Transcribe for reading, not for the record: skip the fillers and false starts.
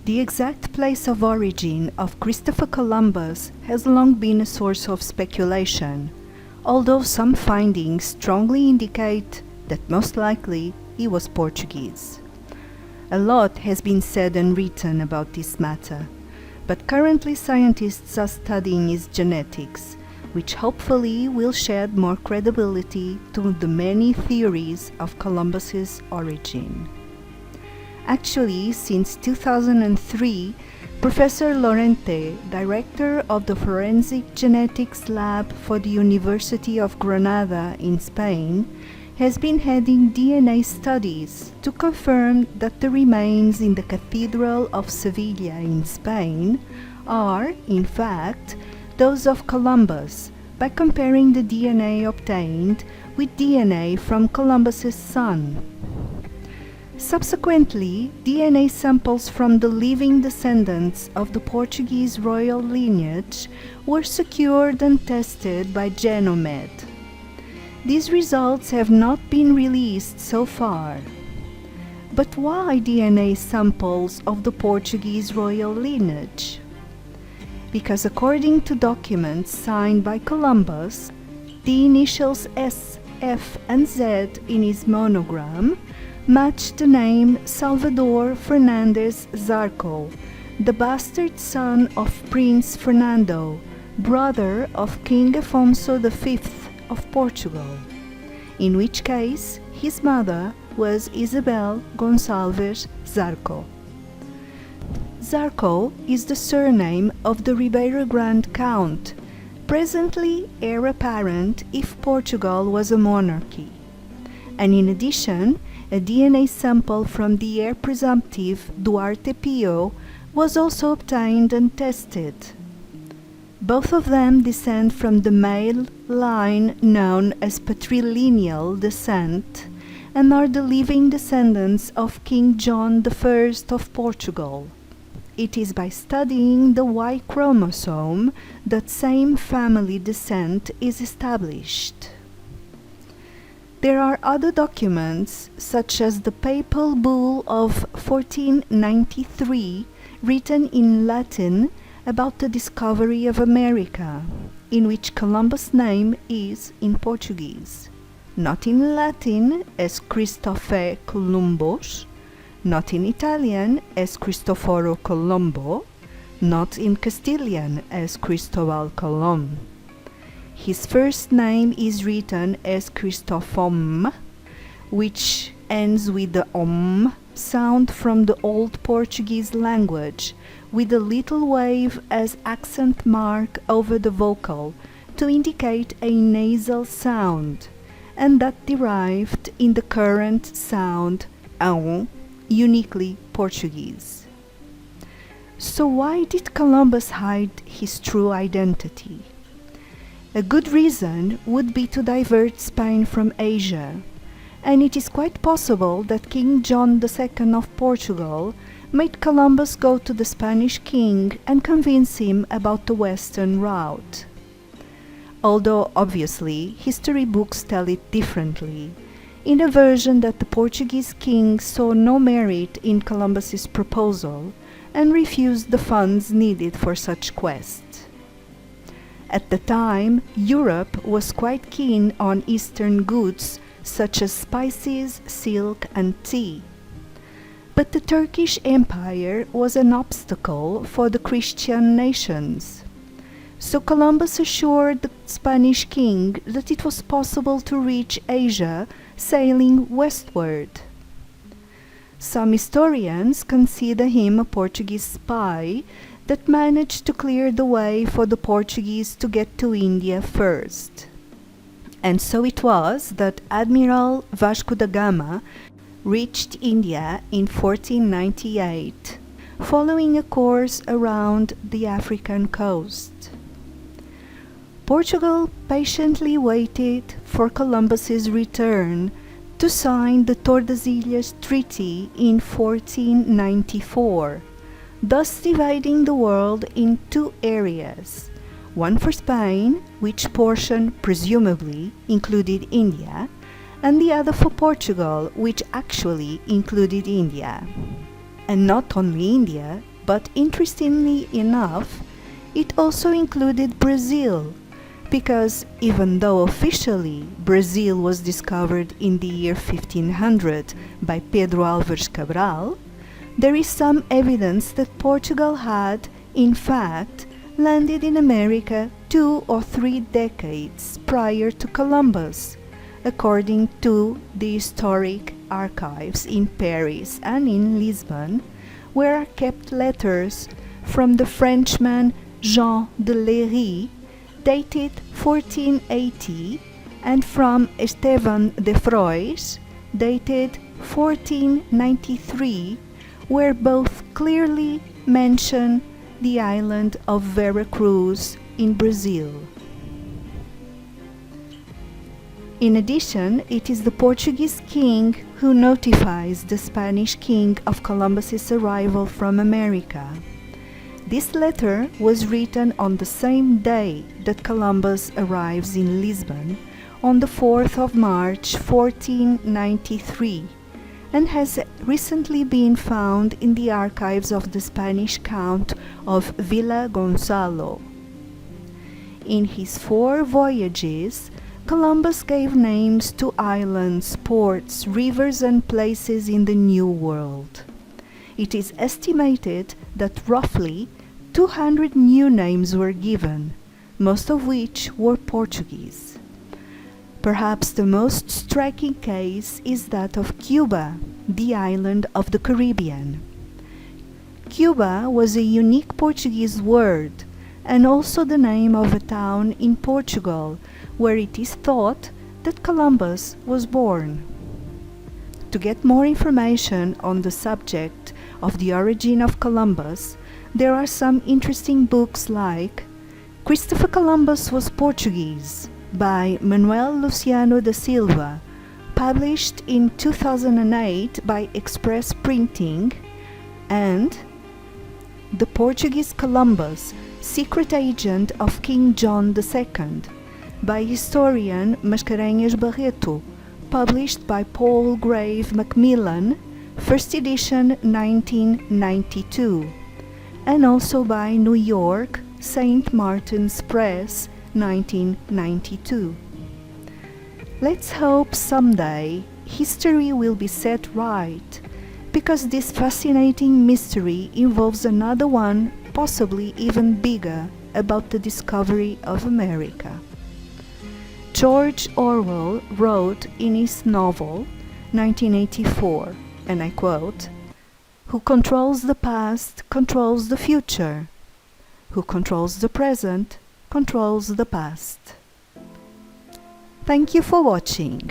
The exact place of origin of Christopher Columbus has long been a source of speculation, although some findings strongly indicate that most likely he was Portuguese. A lot has been said and written about this matter, but currently scientists are studying his genetics, which hopefully will shed more credibility to the many theories of Columbus's origin. Actually, since 2003, Professor Lorente, director of the Forensic Genetics Lab for the University of Granada in Spain, has been heading DNA studies to confirm that the remains in the Cathedral of Sevilla in Spain are, in fact, those of Columbus, by comparing the DNA obtained with DNA from Columbus's son. Subsequently, DNA samples from the living descendants of the Portuguese royal lineage were secured and tested by Genomed. These results have not been released so far. But why DNA samples of the Portuguese royal lineage? Because according to documents signed by Columbus, the initials S, F, and Z in his monogram matched the name Salvador Fernandes Zarco, the bastard son of Prince Fernando, brother of King Afonso V of Portugal, in which case his mother was Isabel Gonçalves Zarco. Zarco is the surname of the Ribeira Grande Count, presently heir apparent if Portugal was a monarchy. And in addition, a DNA sample from the heir presumptive Duarte Pio was also obtained and tested. Both of them descend from the male line known as patrilineal descent and are the living descendants of King John I of Portugal. It is by studying the Y chromosome that same family descent is established. There are other documents, such as the Papal Bull of 1493, written in Latin about the discovery of America, in which Columbus' name is in Portuguese, not in Latin as Christophe Columbus, not in Italian as Cristoforo Colombo, not in Castilian as Cristobal Colom. His first name is written as Cristofom, which ends with the sound from the Old Portuguese language, with a little wave as accent mark over the vocal to indicate a nasal sound, and that derived in the current sound uniquely Portuguese. So why did Columbus hide his true identity? A good reason would be to divert Spain from Asia, and it is quite possible that King John II of Portugal made Columbus go to the Spanish king and convince him about the western route. Although obviously history books tell it differently, in a version that the Portuguese king saw no merit in Columbus's proposal and refused the funds needed for such quest. At the time, Europe was quite keen on Eastern goods such as spices, silk, and tea. But the Turkish Empire was an obstacle for the Christian nations. So Columbus assured the Spanish king that it was possible to reach Asia sailing westward. Some historians consider him a Portuguese spy that managed to clear the way for the Portuguese to get to India first. And so it was that Admiral Vasco da Gama reached India in 1498, following a course around the African coast. Portugal patiently waited for Columbus's return to sign the Tordesillas Treaty in 1494, thus dividing the world in two areas, one for Spain, which portion presumably included India, and the other for Portugal, which actually included India. And not only India, But interestingly enough, it also included Brazil, because even though officially Brazil was discovered in the year 1500 by Pedro Álvares Cabral, there is some evidence that Portugal had, in fact, landed in America 2 or 3 decades prior to Columbus, according to the historic archives in Paris and in Lisbon, where are kept letters from the Frenchman Jean de Léry, dated 1480, and from Esteban de Frois, dated 1493, where both clearly mention the island of Vera Cruz in Brazil. In addition, it is the Portuguese king who notifies the Spanish king of Columbus's arrival from America. This letter was written on the same day that Columbus arrives in Lisbon, on the 4th of March 1493, and has recently been found in the archives of the Spanish Count of Villa Gonzalo. In his 4 voyages, Columbus gave names to islands, ports, rivers and places in the New World. It is estimated that roughly 200 new names were given, most of which were Portuguese. Perhaps the most striking case is that of Cuba, the island of the Caribbean. Cuba was a unique Portuguese word, and also the name of a town in Portugal, where it is thought that Columbus was born. To get more information on the subject of the origin of Columbus, there are some interesting books like Christopher Columbus Was Portuguese by Manuel Luciano da Silva, published in 2008 by Express Printing, and The Portuguese Columbus, Secret Agent of King John II, by historian Mascarenhas Barreto, published by Paul Grave Macmillan, first edition 1992, and also by New York St. Martin's Press 1992. Let's hope someday history will be set right, because this fascinating mystery involves another one, possibly even bigger, about the discovery of America. George Orwell wrote in his novel 1984, and I quote, "Who controls the past controls the future. Who controls the present controls the past." Thank you for watching.